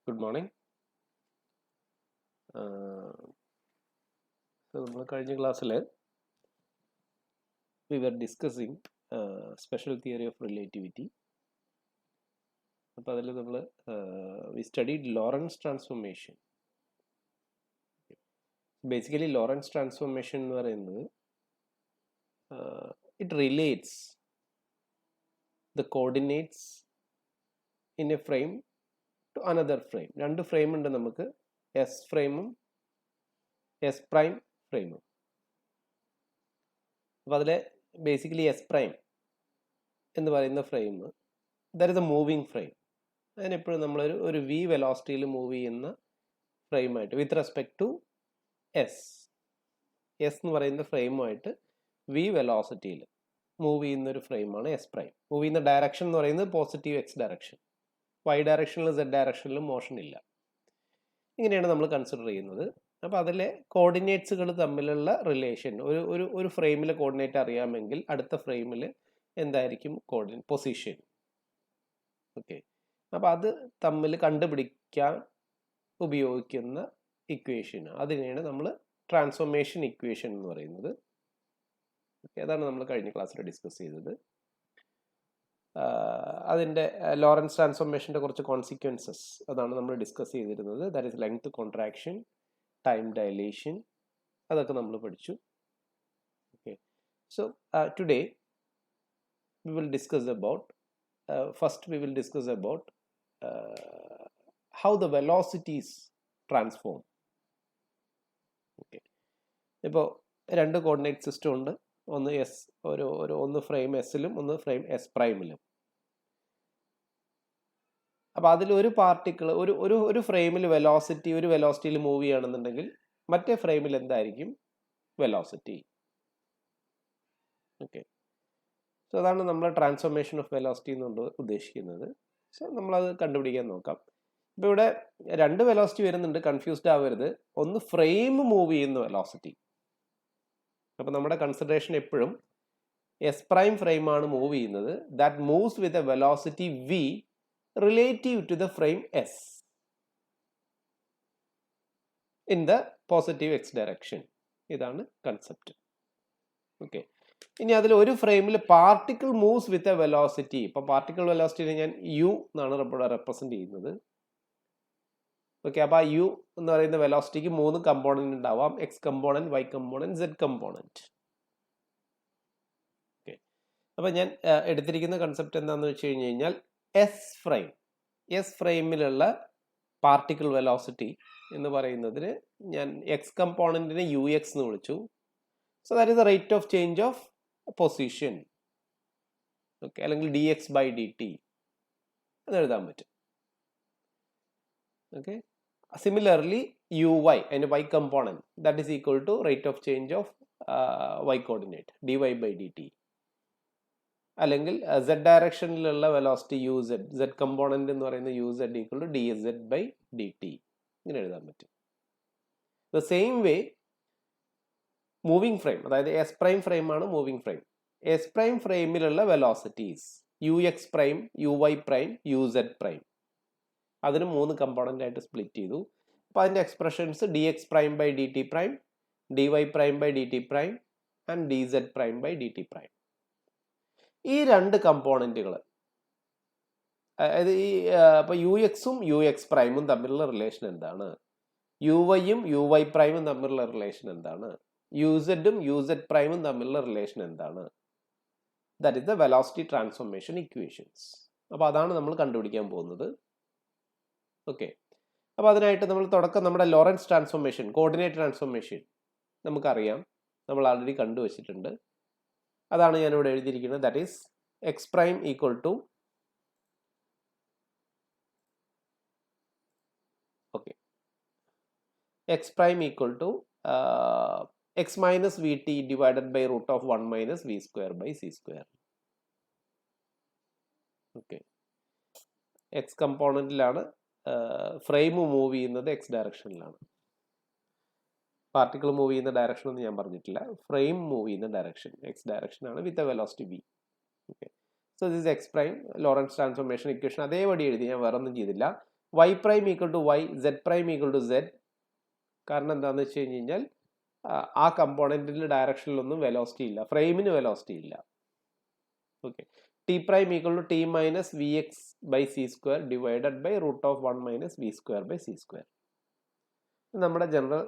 Good morning. So in the class we were discussing special theory of relativity. We studied Lorentz transformation. Basically, Lorentz transformation it relates the coordinates in a frame to another frame. Two frame ഉണ്ട് നമുക്ക് S frame S prime frame. അപ്പോൾ അതിലെ basically S prime എന്ന് പറയുന്ന frame that is a moving frame. അതിനെപ്പോഴും നമ്മളൊരു v വെലോസിറ്റിയിൽ move ചെയ്യുന്ന ഫ്രെയിമായിട്ട് വിത്ത് റെസ്പെക്ട് ടു എസ് എന്ന് പറയുന്ന ഫ്രെയിമുമായിട്ട് v വെലോസിറ്റിയിൽ മൂവ് ചെയ്യുന്ന ഒരു ഫ്രെയിമാണ് എസ് പ്രൈം. മൂവ് ചെയ്യുന്ന ഡയറക്ഷൻ എന്ന് പറയുന്നത് പോസിറ്റീവ് എക്സ് ഡയറക്ഷൻ. വൈ ഡയറക്ഷനിലും സെഡ് ഡയറക്ഷനിലും മോഷൻ ഇല്ല. ഇങ്ങനെയാണ് നമ്മൾ കൺസിഡർ ചെയ്യുന്നത്. അപ്പോൾ അതിലെ കോർഡിനേറ്റ്സുകൾ തമ്മിലുള്ള റിലേഷൻ ഒരു ഫ്രെയിമിലെ കോർഡിനേറ്റ് അറിയാമെങ്കിൽ അടുത്ത ഫ്രെയിമിൽ എന്തായിരിക്കും പൊസിഷൻ. ഓക്കെ, അപ്പോൾ അത് തമ്മിൽ കണ്ടുപിടിക്കാൻ ഉപയോഗിക്കുന്ന ഇക്വേഷൻ, അതിനെയാണ് നമ്മൾ ട്രാൻസ്ഫോർമേഷൻ ഇക്വേഷൻ എന്ന് പറയുന്നത്. അതാണ് നമ്മൾ കഴിഞ്ഞ ക്ലാസ്സിൽ ഡിസ്കസ് ചെയ്തത്. അതിൻ്റെ ലോറൻസ് ട്രാൻസ്ഫോർമേഷൻ്റെ കുറച്ച് കോൺസിക്വൻസസ് അതാണ് നമ്മൾ ഡിസ്കസ് ചെയ്തിരുന്നത്. That is length contraction, time dilation, അതൊക്കെ നമ്മൾ പഠിച്ചു. Okay, so today we will discuss about first we will discuss about how the velocities transform. Okay, ഇപ്പോൾ രണ്ട് കോർഡിനേറ്റ് സിസ്റ്റം ഉണ്ട്. ഒന്ന് എസ് ഒന്ന് ഫ്രെയിം എസിലും ഒന്ന് ഫ്രെയിം എസ് പ്രൈമിലും. അപ്പോൾ അതിലൊരു പാർട്ടിക്കിൾ ഒരു ഫ്രെയിമിൽ ഒരു വെലോസിറ്റിയിൽ മൂവ് ചെയ്യുകയാണെന്നുണ്ടെങ്കിൽ മറ്റേ ഫ്രെയിമിൽ എന്തായിരിക്കും വെലോസിറ്റി. ഓക്കെ, സോ അതാണ് നമ്മൾ ട്രാൻസ്ഫോർമേഷൻ ഓഫ് വെലോസിറ്റി എന്നുകൊണ്ട് ഉദ്ദേശിക്കുന്നത്. സോ നമ്മളത് കണ്ടുപിടിക്കാൻ നോക്കാം. ഇപ്പോൾ ഇവിടെ രണ്ട് വെലോസിറ്റി വരുന്നുണ്ട്, കൺഫ്യൂസ്ഡ് ആവരുത്. ഒന്ന് ഫ്രെയിം മൂവ് ചെയ്യുന്ന വെലോസിറ്റി. അപ്പോൾ നമ്മുടെ കൺസിഡറേഷൻ എപ്പോഴും എസ് പ്രൈം ഫ്രെയിമാണ് മൂവ് ചെയ്യുന്നത്. That moves with a velocity v relative to the frame S in the positive X direction. ഇതാണ് കൺസെപ്റ്റ്. ഓക്കെ, ഇനി അതിൽ ഒരു ഫ്രെയിമിൽ particle moves with a velocity. ഇപ്പം പാർട്ടിക്കിൾ വെലോസിറ്റിനെ ഞാൻ യു എന്നാണ് റെപ്രസെന്റ് ചെയ്യുന്നത്. ഓക്കെ, അപ്പോൾ ആ യു എന്ന് പറയുന്ന വെലോസിറ്റിക്ക് 3 കമ്പോണന്റ് ഉണ്ടാവാം. X component, Y component, Z component. Okay, അപ്പം ഞാൻ എടുത്തിരിക്കുന്ന കൺസെപ്റ്റ് എന്താണെന്ന് വെച്ച് കഴിഞ്ഞാൽ എസ് ഫ്രെയിമിലുള്ള പാർട്ടിക്കിൾ വെലോസിറ്റി എന്ന് പറയുന്നതിന് ഞാൻ എക്സ് കമ്പോണന്റിനെ യു എക്സ് എന്ന് വിളിച്ചു. So that is the rate of change of position. Okay, അല്ലെങ്കിൽ D X by D T എന്ന് എഴുതാൻ പറ്റും. ഓക്കെ, സിമിലർലി യു വൈ, അതിൻ്റെ Y component, that is equal to rate of change of Y coordinate D Y by D T. അല്ലെങ്കിൽ Z ഡയറക്ഷനിലുള്ള velocity U Z component എന്ന് പറയുന്ന U Z equal to D S Z by D T, ഇങ്ങനെ എഴുതാൻ പറ്റും. The same way moving frame, അതായത് S prime ഫ്രെയിമാണ് moving frame. S prime ഫ്രെയിമിലുള്ള velocities U X prime, U Y prime, U Z prime, അതിന് 3 component ആയിട്ട് split ചെയ്തു. അപ്പോൾ അതിൻ്റെ expressions D X prime by D T prime, D Y prime by D T prime and D Z prime by D T prime. ഈ രണ്ട് കമ്പോണന്റുകൾ, അതായത് അപ്പോൾ U എക്സും യു എക്സ് പ്രൈമും തമ്മിലുള്ള റിലേഷൻ എന്താണ്, യു വൈയും യു വൈ പ്രൈമും തമ്മിലുള്ള റിലേഷൻ എന്താണ്, U സെഡും you said പ്രൈമും തമ്മിലുള്ള റിലേഷൻ എന്താണ്, that is the velocity transformation equations. അപ്പോൾ അതാണ് നമ്മൾ കണ്ടുപിടിക്കാൻ പോകുന്നത്. ഓക്കെ, അപ്പോൾ അതിനായിട്ട് നമ്മൾ തുടക്കം നമ്മുടെ ലോറൻസ് ട്രാൻസ്ഫോർമേഷൻ, കോർഡിനേറ്റ് ട്രാൻസ്ഫോർമേഷൻ നമുക്കറിയാം, നമ്മൾ ആൾറെഡി കണ്ടുവച്ചിട്ടുണ്ട്. അതാണ് ഞാനിവിടെ എഴുതിയിരിക്കുന്നത്. That is X prime equal to X prime equal to X minus V T divided by root of 1 minus V square by C square. Okay, X കമ്പോണന്റിലാണ് frame move ചെയ്യുന്നത്, X ഡയറക്ഷനിലാണ്. Particle move ചെയ്യുന്ന direction ഒന്നും ഞാൻ പറഞ്ഞിട്ടില്ല. Frame move ചെയ്യുന്ന direction X direction ആണ് with a velocity V. Okay, so this X prime Lorentz transformation equation അതേപടി എഴുതി, ഞാൻ വേറെ ഒന്നും ചെയ്തില്ല. y prime equal to y, z prime equal to z. കാരണം എന്താണെന്ന് വെച്ച് കഴിഞ്ഞ് കഴിഞ്ഞാൽ ആ കമ്പോണൻറ്റിൻ്റെ ഡയറക്ഷനിലൊന്നും വെലോസിറ്റി ഇല്ല, ഫ്രെയിമിന് വെലോസിറ്റി ഇല്ല. Okay, T prime equal to T minus V X by C square divided by root of 1 minus V square by C square. നമ്മുടെ general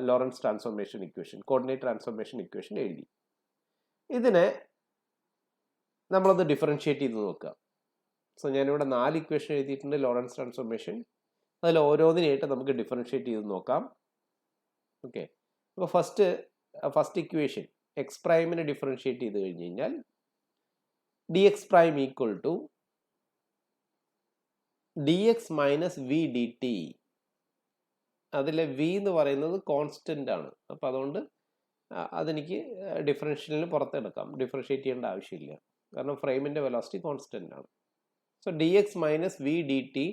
Lorentz transformation equation, coordinate transformation equation എഴുതി. ഇതിനെ നമ്മളൊന്ന് differentiate ചെയ്ത് നോക്കുക. So ഞാനിവിടെ 4 equation എഴുതിയിട്ടുണ്ട് Lawrence transformation. അതിൽ ഓരോന്നിനായിട്ട് നമുക്ക് ഡിഫറൻഷിയേറ്റ് ചെയ്ത് നോക്കാം. ഓക്കെ, അപ്പോൾ ഫസ്റ്റ് ഇക്വേഷൻ എക്സ് പ്രൈമിനെ ഡിഫറൻഷിയേറ്റ് ചെയ്ത് കഴിഞ്ഞ് കഴിഞ്ഞാൽ D X prime equal to D X minus V D T. അതിലെ വി എന്ന് പറയുന്നത് കോൺസ്റ്റൻ്റ് ആണ്. അപ്പോൾ അതുകൊണ്ട് അതെനിക്ക് ഡിഫറൻഷ്യലിന് പുറത്തെടുക്കാം, ഡിഫറൻഷിയേറ്റ് ചെയ്യേണ്ട ആവശ്യമില്ല, കാരണം ഫ്രെയിമിൻ്റെ വെലോസിറ്റി കോൺസ്റ്റൻ്റ് ആണ്. So D X minus V D T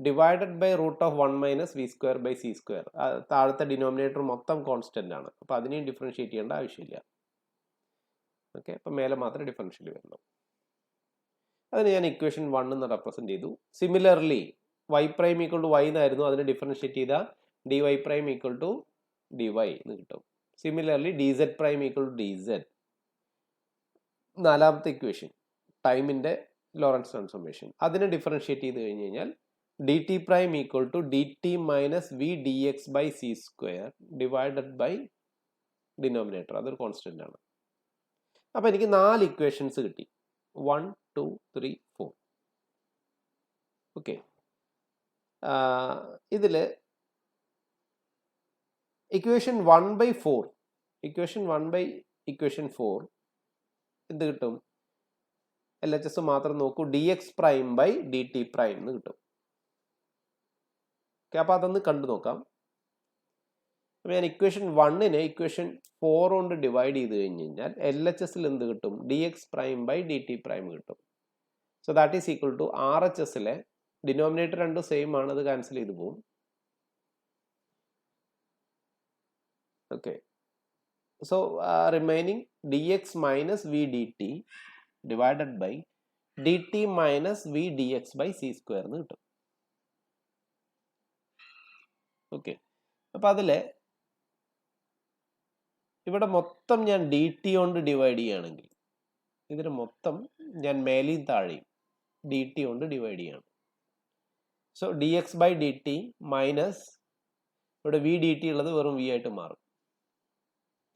divided by root of 1 minus V square by C square. താഴത്തെ ഡിനോമിനേറ്റർ മൊത്തം കോൺസ്റ്റൻ്റ് ആണ്, അപ്പോൾ അതിനെയും ഡിഫറൻഷിയേറ്റ് ചെയ്യേണ്ട ആവശ്യമില്ല. ഓക്കെ, അപ്പം മേലെ മാത്രമേ ഡിഫറൻഷ്യൽ വരുള്ളൂ. അതിന് ഞാൻ ഇക്വേഷൻ 1 എന്ന് റെപ്രസെൻറ്റ് ചെയ്തു. Similarly Y prime equal to Y എന്നായിരുന്നു, അതിനെ ഡിഫറൻഷിയേറ്റ് ചെയ്താൽ D Y prime equal to D Y എന്ന് കിട്ടും. Similarly D Z prime equal to D Z. നാലാമത്തെ ഇക്വേഷൻ ടൈമിൻ്റെ ലോറൻസ് ട്രാൻസ്ഫോർമേഷൻ, അതിനെ ഡിഫറൻഷിയേറ്റ് ചെയ്ത് കഴിഞ്ഞ് കഴിഞ്ഞാൽ D T prime equal to D T minus V D X by C square divided by denominator, അതൊരു constant ആണ്. അപ്പോൾ എനിക്ക് 4 ഇക്വേഷൻസ് കിട്ടി, 1 2 3 4. ഓക്കെ, ഇതിൽ ഇക്വേഷൻ 1/4, ഇക്വേഷൻ 1/4 എന്ത് കിട്ടും? എൽ എച്ച് എസ് മാത്രം നോക്കൂ, D X prime by D T prime എന്ന് കിട്ടും. ഓക്കെ, അപ്പോൾ അതൊന്ന് കണ്ടു നോക്കാം. അപ്പോൾ ഞാൻ ഇക്വേഷൻ 1നെ ഇക്വേഷൻ 4 കൊണ്ട് ഡിവൈഡ് ചെയ്ത് കഴിഞ്ഞ് കഴിഞ്ഞാൽ എൽ എച്ച് എസിൽ എന്ത് കിട്ടും? D X prime by D T prime കിട്ടും. So that is equal to R H എസിലെ ഡിനോമിനേറ്റർ രണ്ടും സെയിം ആണ്, അത് ക്യാൻസൽ ചെയ്ത് പോകും. Okay, so remaining D X minus V D T divided by D T minus V D X by C square എന്ന് കിട്ടും. Okay, അപ്പം അതിൽ ഇവിടെ മൊത്തം ഞാൻ ഡി ടി കൊണ്ട് ഡിവൈഡ് ചെയ്യുകയാണെങ്കിൽ ഇതിന് മൊത്തം ഞാൻ മേലെയും താഴെയും ഡി ടി കൊണ്ട് ഡിവൈഡ് ചെയ്യണം. So D X by D T minus ഇവിടെ വി ഡി ടി ഉള്ളത് വെറും വി ആയിട്ട് മാറും.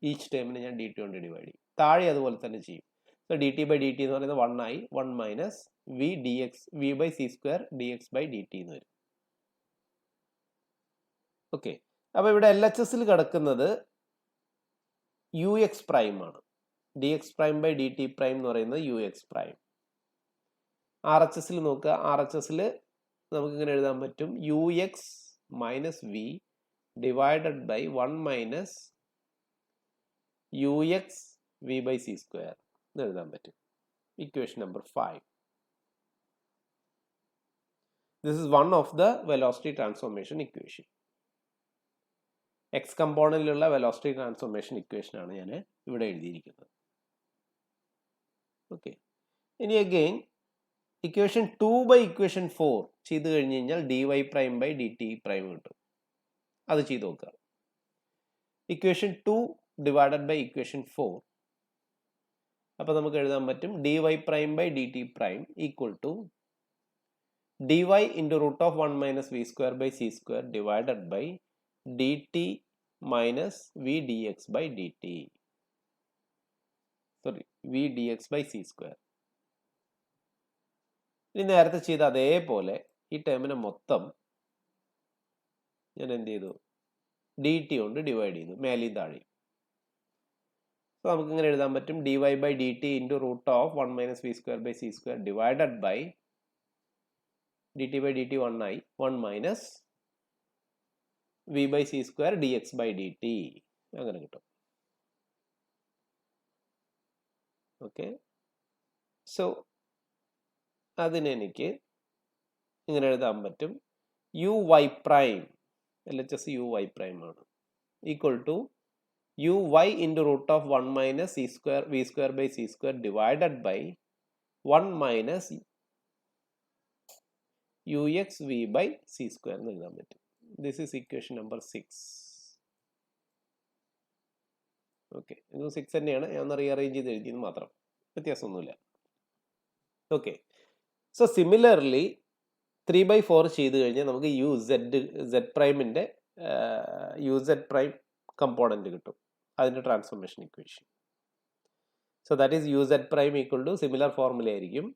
ഈച്ച് ടൈമിന് ഞാൻ ഡി ടി കൊണ്ട് ഡിവൈഡ് ചെയ്യും. താഴെ അതുപോലെ തന്നെ ചെയ്യും. So D T by D T എന്ന് പറയുന്നത് 1 ആയി, 1 minus V D X V by C square D X by D T എന്ന് വരും. ഓക്കെ, അപ്പോൾ ഇവിടെ എൽ എച്ച് എസിൽ കിടക്കുന്നത് യു എക്സ് പ്രൈം ആണ്. D X prime by D T prime എന്ന് പറയുന്നത് U X prime. R H എസിൽ നോക്കുക, ആർ എച്ച് എസിൽ നമുക്ക് ഇങ്ങനെ എഴുതാൻ പറ്റും, U X minus V divided by 1 minus U X V by C square എന്ന് എഴുതാൻ പറ്റും. Equation number 5. This is one of the velocity transformation equation. X കമ്പോണന്റിലുള്ള വെലോസിറ്റി ട്രാൻസ്ഫോർമേഷൻ ഇക്വേഷൻ ആണ് ഞാൻ ഇവിടെ എഴുതിയിരിക്കുന്നത്. ഓക്കെ, ഇനി അഗെയിൻ ഇക്വേഷൻ 2 ബൈ ഇക്വേഷൻ 4 ചെയ്ത് കഴിഞ്ഞ് കഴിഞ്ഞാൽ D Y prime by D T prime കിട്ടും. അത് ചെയ്ത് നോക്കുക. ഇക്വേഷൻ 2 ഡിവൈഡഡ് ബൈ ഇക്വേഷൻ 4, അപ്പോൾ നമുക്ക് എഴുതാൻ പറ്റും D Y prime by D T prime equal to D Y into root of 1 minus V square by C square divided by D T minus V D X by D T, sorry V D X by C square. ഇനി നേരത്തെ ചെയ്ത അതേപോലെ ഈ ടേമിനെ മൊത്തം ഞാൻ എന്ത് ചെയ്തു? D T കൊണ്ട് ഡിവൈഡ് ചെയ്തു, മേലെയും താഴെയും. സോ നമുക്ക് ഇങ്ങനെ എഴുതാൻ പറ്റും, D Y by D t into root of 1 minus V square by C square divided by D T by D t 1 ആയി, 1 minus v by C square D X by D t, അങ്ങനെ കിട്ടും. Okay, so അതിന് എനിക്ക് ഇങ്ങനെ എഴുതാൻ പറ്റും, u Y prime, L H S u Y prime ആണ്, equal to U y into root of 1 minus c square v square by C square divided by 1 minus UXV by C square എന്ന് എഴുതാൻ പറ്റും. This is equation number 6. ഓക്കെ, ഇത് 6 തന്നെയാണ്, ഞാൻ ഒന്ന് rearrange ചെയ്ത് എഴുതിയെന്ന് മാത്രം, വ്യത്യാസമൊന്നുമില്ല. ഓക്കെ, സോ സിമിലർലി 3/4 ചെയ്ത് കഴിഞ്ഞാൽ നമുക്ക് Z പ്രൈമിൻ്റെ UZ പ്രൈം കമ്പോണൻറ്റ് കിട്ടും, അതിൻ്റെ transformation equation. So that is UZ prime equal to similar formula ആയിരിക്കും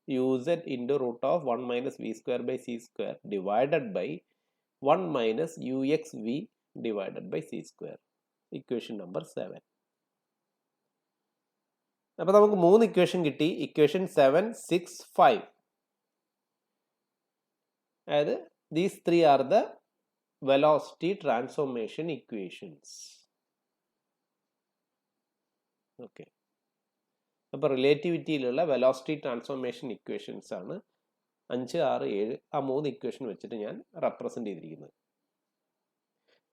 UZ into root of 1 minus V square by C square divided by 1 minus UXV divided by C square. Equation number 7. അപ്പോൾ നമുക്ക് 3 equation കിട്ടി. Equation 7, 6, 5. അതായത് these 3 are the velocity transformation equations. Okay. അപ്പോൾ റിലേറ്റിവിറ്റിയിലുള്ള velocity transformation equations ആണ് 5, 6, 7 ആ 3 equation വെച്ചിട്ട് ഞാൻ represent ചെയ്തിരിക്കുന്നത്.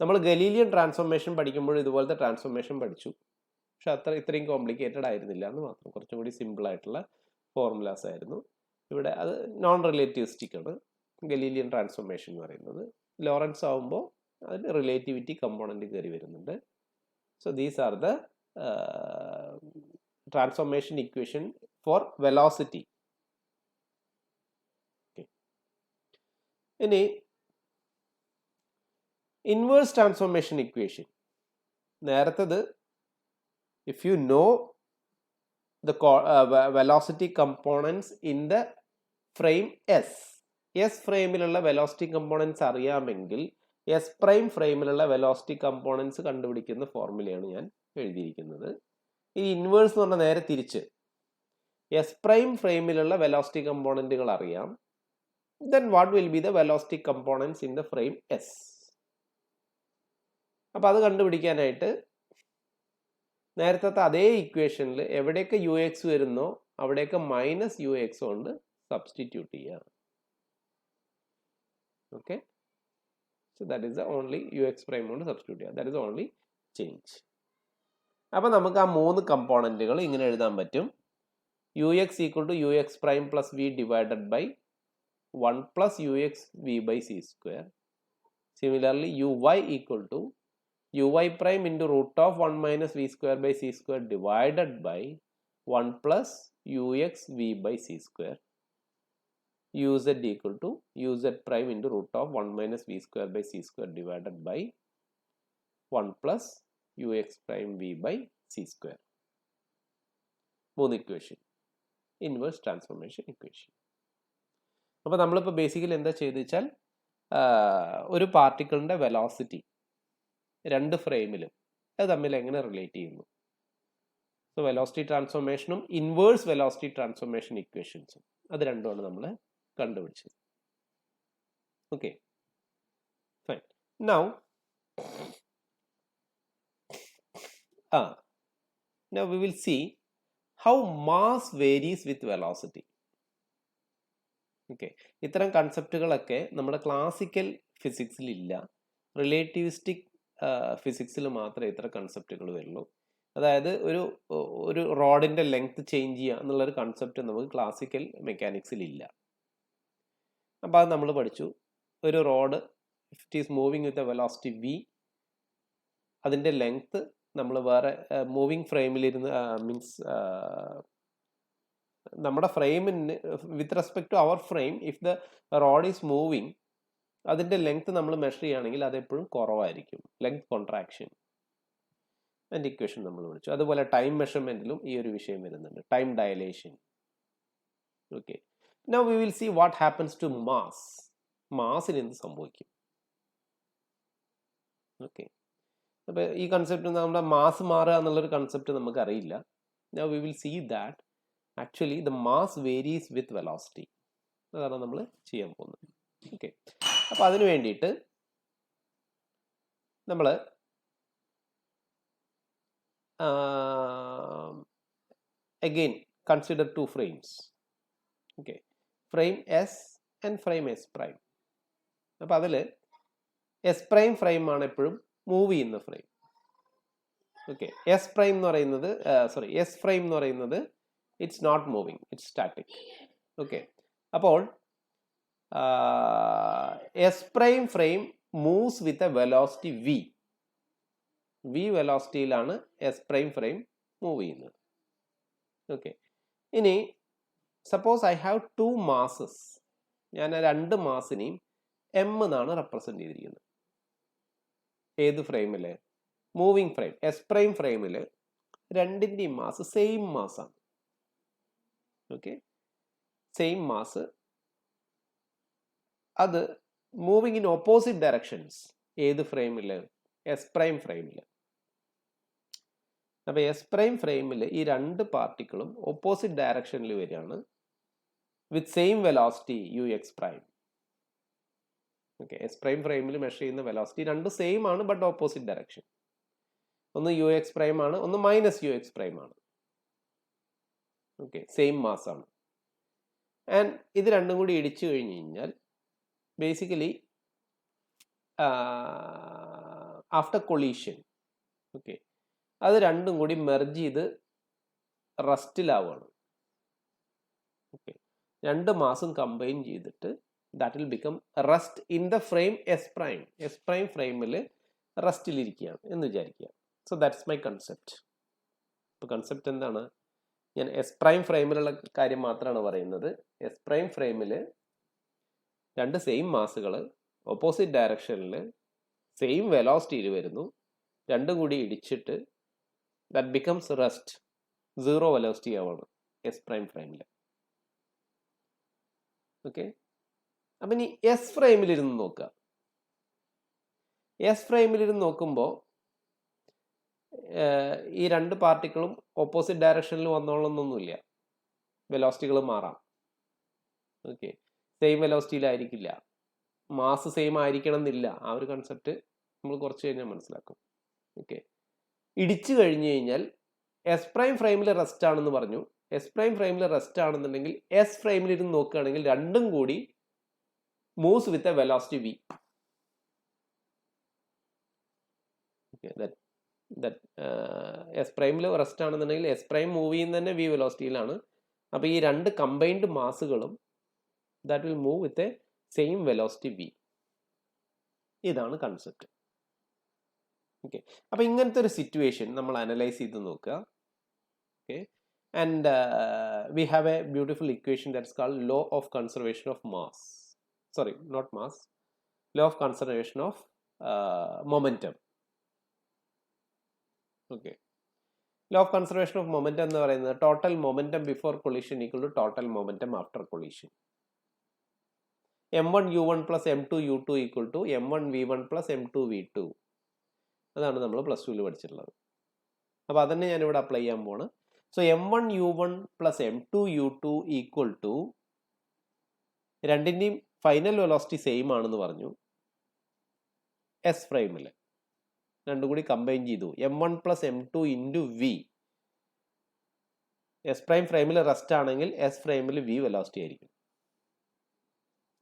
നമ്മൾ ഗലീലിയൻ ട്രാൻസ്ഫോർമേഷൻ പഠിക്കുമ്പോൾ ഇതുപോലത്തെ ട്രാൻസ്ഫോർമേഷൻ പഠിച്ചു, പക്ഷെ ഇത്രയും കോംപ്ലിക്കേറ്റഡ് ആയിരുന്നില്ല എന്ന് മാത്രം. കുറച്ചും കൂടി സിമ്പിൾ ആയിട്ടുള്ള ഫോർമുലാസ് ആയിരുന്നു. ഇവിടെ അത് നോൺ റിലേറ്റിവിസ്റ്റിക് ആണ് ഗലീലിയൻ ട്രാൻസ്ഫോർമേഷൻ എന്ന് പറയുന്നത്. ലോറൻസ് ആകുമ്പോൾ അതിൽ റിലേറ്റിവിറ്റി കമ്പോണൻറ്റ് കയറി വരുന്നുണ്ട്. So these are the transformation equation for velocity. Okay. ഇനി inverse transformation equation. നേരത്തത് if you know the velocity components in the frame S ഫ്രെയിമിലുള്ള വെലോസിറ്റി കമ്പോണൻസ് അറിയാമെങ്കിൽ S പ്രൈം ഫ്രെയിമിലുള്ള വെലോസിറ്റി കമ്പോണൻസ് കണ്ടുപിടിക്കുന്ന ഫോർമുലയാണ് ഞാൻ എഴുതിയിരിക്കുന്നത്. ഈ ഇൻവേഴ്സ് എന്ന് പറഞ്ഞാൽ നേരെ തിരിച്ച്, എസ് പ്രൈം ഫ്രെയിമിലുള്ള വെലോസിറ്റി കമ്പോണൻറ്റുകൾ അറിയാം, then what will be the velocity components in the frame S. അപ്പോൾ അത് കണ്ടുപിടിക്കാനായിട്ട് നേരത്തെ അതേ ഇക്വേഷനിൽ എവിടെയൊക്കെ യു എക്സ് വരുന്നോ അവിടെയൊക്കെ മൈനസ് യു എക്സ് കൊണ്ട് സബ്സ്റ്റിറ്റ്യൂട്ട് ചെയ്യുക. Okay, so that is the only U X prime കൊണ്ട് സബ്സ്റ്റിറ്റ്യൂട്ട് ചെയ്യുക, ദാറ്റ് ഈസ് ഓൺലി ചേഞ്ച്. അപ്പോൾ നമുക്ക് ആ 3 കമ്പോണൻറ്റുകൾ ഇങ്ങനെ എഴുതാൻ പറ്റും. U X equal to U X prime plus V divided by 1 plus U X V by C square. Similarly U Y equal to U Y prime into root of 1 minus V square by C square divided by 1 plus U X V by C square. U Z equal to U Z prime into root of 1 minus V square by C square divided by 1 plus ux prime v by c square. 3 equation, inverse transformation equation. അപ്പോൾ നമ്മളിപ്പോൾ basically എന്താ ചെയ്ത് വെച്ചാൽ ഒരു പാർട്ടിക്കിളിൻ്റെ velocity 2 ഫ്രെയിമിലും അത് തമ്മിൽ എങ്ങനെ relate ചെയ്യുന്നു. സോ വെലോസിറ്റി ട്രാൻസ്ഫോർമേഷനും ഇൻവേഴ്സ് വെലോസിറ്റി ട്രാൻസ്ഫോർമേഷൻ ഇക്വേഷൻസും അത് രണ്ടുമാണ് നമ്മൾ കണ്ടുപിടിച്ചത്. Okay, fine. Now now we will see how mass varies with velocity. Okay, ഇത്തരം കൺസെപ്റ്റുകളൊക്കെ നമ്മുടെ ക്ലാസിക്കൽ ഫിസിക്സിലില്ല, റിലേറ്റിവിസ്റ്റിക് ഫിസിക്സിൽ മാത്രമേ ഇത്തരം കൺസെപ്റ്റുകൾ വരുള്ളൂ. അതായത് ഒരു റോഡിൻ്റെ ലെങ്ത് ചേഞ്ച് ചെയ്യുക എന്നുള്ളൊരു കൺസെപ്റ്റ് നമുക്ക് ക്ലാസിക്കൽ മെക്കാനിക്സിലില്ല. അപ്പോൾ അത് നമ്മൾ പഠിച്ചു. ഒരു road it is moving with a velocity v, അതിൻ്റെ ലെങ്ത് നമ്മൾ വേറെ മൂവിങ് ഫ്രെയിമിലിരുന്ന് മീൻസ് നമ്മുടെ ഫ്രെയിമിന് with respect to our frame if the road is moving അതിൻ്റെ ലെങ്ത് നമ്മൾ മെഷർ ചെയ്യുകയാണെങ്കിൽ അതെപ്പോഴും കുറവായിരിക്കും, ലെങ്ത് കോൺട്രാക്ഷൻ. അതിൻ്റെ ഇക്വേഷൻ നമ്മൾ വിളിച്ചു. അതുപോലെ ടൈം മെഷർമെൻറ്റിലും ഈ ഒരു വിഷയം വരുന്നുണ്ട്, time dilation. Okay, now we will see what happens to mass. മാസിന് എന്ത് സംഭവിക്കും? ഓക്കെ, അപ്പോൾ ഈ കൺസെപ്റ്റ് നമ്മുടെ മാസ് മാറുക എന്നുള്ളൊരു കൺസെപ്റ്റ് നമുക്കറിയില്ല. Now we will see that actually the mass varies with velocity. അതാണ് നമ്മൾ ചെയ്യാൻ പോകുന്നത്. ഓക്കെ, അപ്പോൾ അതിന് വേണ്ടിയിട്ട് നമ്മൾ again consider 2 frames. Okay, frame S and frame S prime. അപ്പോൾ അതിൽ എസ് പ്രൈം ഫ്രെയിം ആണ് എപ്പോഴും മൂവ് ചെയ്യുന്ന ഫ്രെയിം. ഓക്കെ, എസ് പ്രൈം എന്ന് പറയുന്നത് എസ് ഫ്രെയിം എന്ന് പറയുന്നത് it's not moving, it's static. Okay, അപ്പോൾ S prime frame moves with a velocity v. v വെലോസിറ്റിയിലാണ് എസ് പ്രൈം ഫ്രെയിം മൂവ് ചെയ്യുന്നത്. ഓക്കെ, ഇനി സപ്പോസ് ഐ ഹാവ് 2 masses. ഞാൻ 2 മാസിനെയും എം എന്നാണ് റെപ്രസെന്റ് ചെയ്തിരിക്കുന്നത്. ഏത് ഫ്രെയിമിൽ? Moving frame. എസ് പ്രൈം ഫ്രെയിമിൽ രണ്ടിൻ്റെയും മാസ് സെയിം മാസാണ്. Okay, same mass. അത് മൂവിങ് ഇൻ ഓപ്പോസിറ്റ് ഡയറക്ഷൻസ്. ഏത് ഫ്രെയിമിൽ? എസ് പ്രൈം ഫ്രെയിമിൽ. അപ്പോൾ എസ് പ്രൈം ഫ്രെയിമിൽ ഈ രണ്ട് പാർട്ടിക്കിളും ഓപ്പോസിറ്റ് ഡയറക്ഷനിൽ വരികയാണ് with same velocity U X prime. Okay, S prime ഫ്രെയിമിൽ മെഷർ ചെയ്യുന്ന വെലോസിറ്റി രണ്ടും സെയിം ആണ്, ബട്ട് ഓപ്പോസിറ്റ് ഡയറക്ഷൻ. ഒന്ന് യു എക്സ് പ്രൈം ആണ്, ഒന്ന് മൈനസ് യു എക്സ് പ്രൈം ആണ്. ഓക്കെ, സെയിം മാസ് ആണ്. ആൻഡ് ഇത് രണ്ടും കൂടി ഇടിച്ചു കഴിഞ്ഞ് കഴിഞ്ഞാൽ ബേസിക്കലി ആഫ്റ്റർ കൊളീഷൻ, ഓക്കെ, അത് രണ്ടും കൂടി മെർജ് ചെയ്ത് റസ്റ്റിലാവുകയാണ്. ഓക്കെ, രണ്ട് മാസും കമ്പൈൻ ചെയ്തിട്ട് that will become rest in the frame S prime. S prime ഫ്രെയിമിൽ റസ്റ്റിലിരിക്കുകയാണ് എന്ന് വിചാരിക്കുക. So that's my concept. ഇപ്പോൾ കൺസെപ്റ്റ് എന്താണ്? ഞാൻ എസ് പ്രൈം ഫ്രെയിമിലുള്ള കാര്യം മാത്രമാണ് പറയുന്നത്. എസ് പ്രൈം ഫ്രെയിമിൽ രണ്ട് സെയിം മാസുകൾ ഓപ്പോസിറ്റ് ഡയറക്ഷനിൽ സെയിം വെലോസിറ്റിയിൽ വരുന്നു. രണ്ടും കൂടി ഇടിച്ചിട്ട് that becomes rest, zero velocity ആവാണ് എസ് പ്രൈം ഫ്രെയിമിൽ. ഓക്കെ, അപ്പം ഇനി എസ് ഫ്രെയിമിലിരുന്ന് നോക്കുക. എസ് ഫ്രെയിമിലിരുന്ന് നോക്കുമ്പോൾ ഈ രണ്ട് പാർട്ടിക്കിളും ഓപ്പോസിറ്റ് ഡയറക്ഷനിൽ വന്നോളണമെന്നൊന്നുമില്ല. വെലോസിറ്റികൾ മാറാം. ഓക്കെ, സെയിം വെലോസിറ്റിയിലായിരിക്കില്ല, മാസ് സെയിം ആയിരിക്കണം എന്നില്ല. ആ ഒരു കൺസെപ്റ്റ് നമ്മൾ കുറച്ച് കഴിഞ്ഞാൽ മനസ്സിലാക്കും. ഓക്കെ, ഇടിച്ചു കഴിഞ്ഞു കഴിഞ്ഞാൽ എസ് പ്രൈം ഫ്രെയിമിൽ റെസ്റ്റ് ആണെന്ന് പറഞ്ഞു. എസ് പ്രൈം ഫ്രെയിമിൽ റെസ്റ്റ് ആണെന്നുണ്ടെങ്കിൽ എസ് ഫ്രെയിമിൽ ഇരുന്ന് നോക്കുകയാണെങ്കിൽ രണ്ടും കൂടി moves with a velocity v. S പ്രൈമിൽ റെസ്റ്റ് ആണെന്നുണ്ടെങ്കിൽ എസ് പ്രൈം മൂവ് ചെയ്യുന്ന തന്നെ വി വെലോസിറ്റിയിലാണ്. അപ്പോൾ ഈ രണ്ട് കമ്പൈൻഡ് മാസുകളും that will move with a same velocity v. ഇതാണ് കൺസെപ്റ്റ്. ഓക്കെ, അപ്പോൾ ഇങ്ങനത്തെ ഒരു സിറ്റുവേഷൻ നമ്മൾ അനലൈസ് ചെയ്ത് നോക്കുക. Okay, and we have a beautiful equation that's called law of conservation of mass. Sorry, not mass, law of conservation of momentum. Okay, law of conservation of momentum എന്ന് പറയുന്നത് total momentum before collision equal to total momentum after collision. m1 u1 plus m2 u2 equal to m1 v1 plus m2 v2. അതാണ് നമ്മൾ plus ടുവിൽ പഠിച്ചിട്ടുള്ളത്. അപ്പോൾ അതന്നെ ഞാനിവിടെ apply ചെയ്യാൻ പോണ്. So m1 u1 plus m2 u2 equal to, രണ്ടിൻ്റെയും ഫൈനൽ വെലോസിറ്റി സെയിം ആണെന്ന് പറഞ്ഞു. എസ് ഫ്രെയിമിൽ രണ്ടും കൂടി കമ്പൈൻ ചെയ്തു. m1 plus m2 into V. S prime ഫ്രെയിമിൽ റെസ്റ്റ് ആണെങ്കിൽ എസ് ഫ്രെയിമിൽ വി വെലോസിറ്റി ആയിരിക്കും.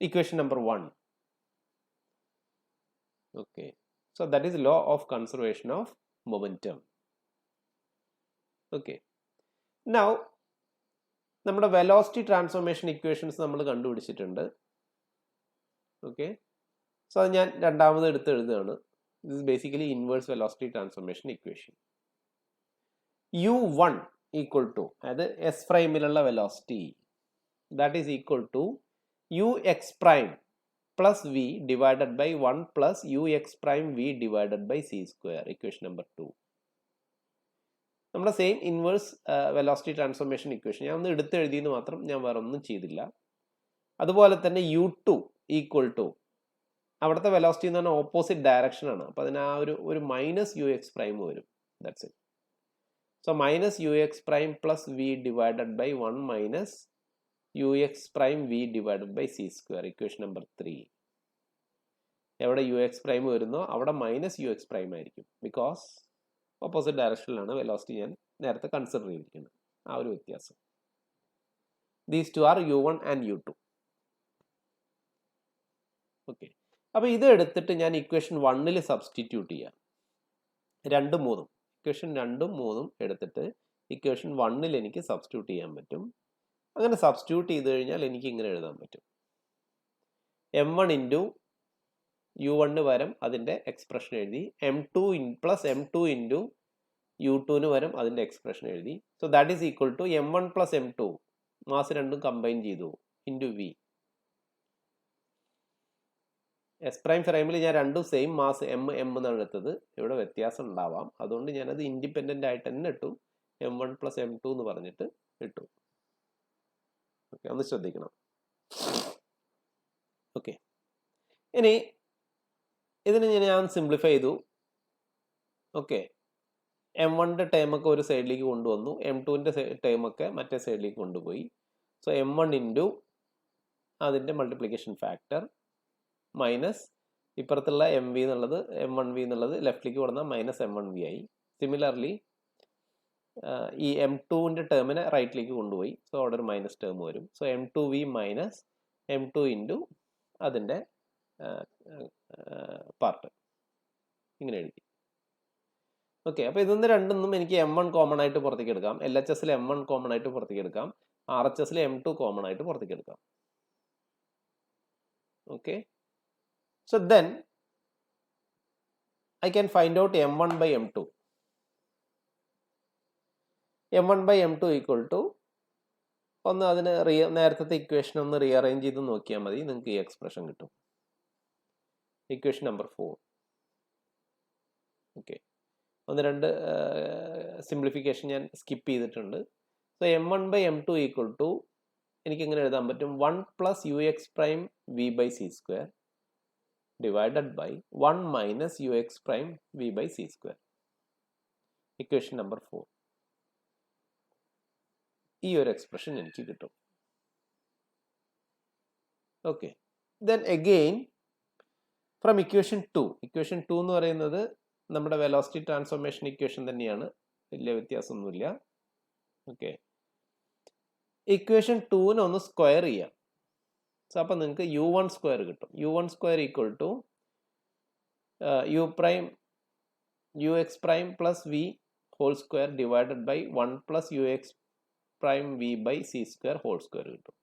Equation number 1. Okay, so that is law of conservation of momentum. Okay, now നമ്മുടെ വെലോസിറ്റി ട്രാൻസ്ഫോർമേഷൻ ഇക്വേഷൻസ് നമ്മൾ കണ്ടുപിടിച്ചിട്ടുണ്ട്. ഓക്കെ, സോ അത് ഞാൻ രണ്ടാമത് എടുത്ത് എഴുതുകയാണ്. This is basically inverse velocity transformation equation. u1 equal to, അതായത് എസ് ഫ്രെയിമിലുള്ള velocity, that is equal to ux prime plus v divided by 1 plus ux prime v divided by c square. Equation number 2. നമ്മുടെ same inverse velocity transformation equation ഞാൻ ഒന്ന് എടുത്ത് എഴുതിയെന്ന് മാത്രം, ഞാൻ വേറെ ഒന്നും ചെയ്തില്ല. അതുപോലെ തന്നെ u2 ഈക്വൽ ടു, അവിടുത്തെ വെലോസിറ്റി എന്ന് പറഞ്ഞാൽ ഓപ്പോസിറ്റ് ഡയറക്ഷൻ ആണ്. അപ്പോൾ അതിന് ആ ഒരു മൈനസ് യു എക്സ് പ്രൈം വരും. That's it. So minus U X prime plus V divided by 1 minus ux prime v divided by c square. Equation number 3. എവിടെ യു എക്സ് പ്രൈം വരുന്നോ അവിടെ മൈനസ് യു എക്സ് പ്രൈം ആയിരിക്കും, because opposite ഡയറക്ഷനിലാണ് velocity ഞാൻ നേരത്തെ consider ചെയ്തിരിക്കുന്നത്. ആ ഒരു വ്യത്യാസം. These two are u1 and u2. Okay, അപ്പോൾ ഇത് എടുത്തിട്ട് ഞാൻ ഇക്വേഷൻ 1ൽ സബ്സ്റ്റിറ്റ്യൂട്ട് ചെയ്യാം. 2, 3 ഇക്വേഷൻ 2, 3 എടുത്തിട്ട് ഇക്വേഷൻ 1ൽ എനിക്ക് സബ്സ്റ്റിറ്റ്യൂട്ട് ചെയ്യാൻ പറ്റും. അങ്ങനെ സബ്സ്റ്റിറ്റ്യൂട്ട് ചെയ്ത് കഴിഞ്ഞാൽ എനിക്ക് ഇങ്ങനെ എഴുതാൻ പറ്റും. m1 ഇൻറ്റു u1 പകരം അതിൻ്റെ എക്സ്പ്രഷൻ എഴുതി m2 plus m2 into u2 പകരം അതിൻ്റെ എക്സ്പ്രഷൻ എഴുതി. So that is equal to m1 plus m2 mass രണ്ടും കമ്പൈൻ ചെയ്തു ഇൻറ്റു v. എസ് പ്രൈം ഫ്രെയിമിൽ ഞാൻ രണ്ടും സെയിം മാസ് എം എന്നാണ് എടുത്തത്. ഇവിടെ വ്യത്യാസം ഉണ്ടാവാം, അതുകൊണ്ട് ഞാനത് ഇൻഡിപെൻഡൻ്റ് ആയിട്ട് തന്നെ ഇട്ടു. m1 പ്ലസ് m2 എന്ന് പറഞ്ഞിട്ട് ഇട്ടു. ഓക്കെ, ഒന്ന് ശ്രദ്ധിക്കണം. ഓക്കെ, ഇനി ഇതിന് ഞാൻ സിംപ്ലിഫൈ ചെയ്തു. ഓക്കെ, m1ൻ്റെ ടേമൊക്കെ ഒരു സൈഡിലേക്ക് കൊണ്ടുവന്നു, m2ൻ്റെ ടേമൊക്കെ മറ്റേ സൈഡിലേക്ക് കൊണ്ടുപോയി. സോ m1 ഇൻറ്റു അതിൻ്റെ മൾട്ടിപ്ലിക്കേഷൻ ഫാക്ടർ മൈനസ് ഇപ്പുറത്തുള്ള m1 എന്നുള്ളത് ലെഫ്റ്റിലേക്ക് കൊടുത്താൽ മൈനസ് m1v ആയി. സിമിലർലി ഈ m2ൻ്റെ ടേമിനെ റൈറ്റിലേക്ക് കൊണ്ടുപോയി. സോ അവിടെ ഒരു മൈനസ് ടേം വരും. So m2v minus m2 into അതിൻ്റെ പാർട്ട് ഇങ്ങനെ എഴുതി. ഓക്കെ, അപ്പോൾ ഇതൊന്ന് രണ്ടൊന്നും എനിക്ക് m1 കോമൺ ആയിട്ട് പുറത്തേക്ക് എടുക്കാം, LHSൽ m1 കോമൺ ആയിട്ട് പുറത്തേക്ക് എടുക്കാം, RHSൽ m2 കോമൺ ആയിട്ട് പുറത്തേക്ക് എടുക്കാം. Okay, so then I can find out m1 by m2. m1 by m2 equal to ഒന്ന് അതിന് നേരത്തെ ഇക്വേഷൻ ഒന്ന് റീഅറേഞ്ച് ചെയ്ത് നോക്കിയാൽ മതി, നിങ്ങൾക്ക് ഈ എക്സ്പ്രഷൻ കിട്ടും. Equation number 4. ഓക്കെ, ഒന്ന് രണ്ട് സിംപ്ലിഫിക്കേഷൻ ഞാൻ സ്കിപ്പ് ചെയ്തിട്ടുണ്ട്. So m1 by m2 equal to എനിക്ക് ഇങ്ങനെ എഴുതാൻ പറ്റും 1 plus ux prime v by C square divided by 1 minus ux prime v by C square. Equation number 4. ഈ ഒരു എക്സ്പ്രഷൻ എനിക്ക് കിട്ടും. Okay, then again from equation 2. Equation 2 എന്ന് പറയുന്നത് നമ്മുടെ വെലോസിറ്റി ട്രാൻസ്ഫോർമേഷൻ ഇക്വേഷൻ തന്നെയാണ്, വലിയ വ്യത്യാസമൊന്നുമില്ല. ഓക്കെ, ഇക്വേഷൻ 2നെ ഒന്ന് സ്ക്വയർ ചെയ്യാം. സോ അപ്പം നിങ്ങൾക്ക് u1 സ്ക്വയർ കിട്ടും. u1 square equal to ux prime plus v whole square divided by 1 plus ux prime v by C square whole square കിട്ടും.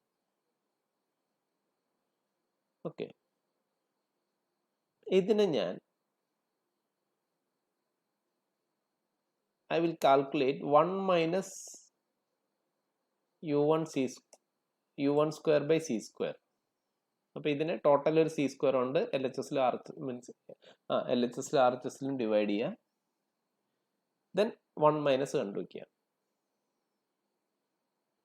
ഓക്കെ, ഇതിനെ ഞാൻ I will calculate 1 minus u1 square by c square. അപ്പോൾ ഇതിനെ total ഒരു c square ഉണ്ട്, LHSലും RHSലും divide ചെയ്യുക, ദെൻ 1 മൈനസ് കണ്ടുവയ്ക്കുക.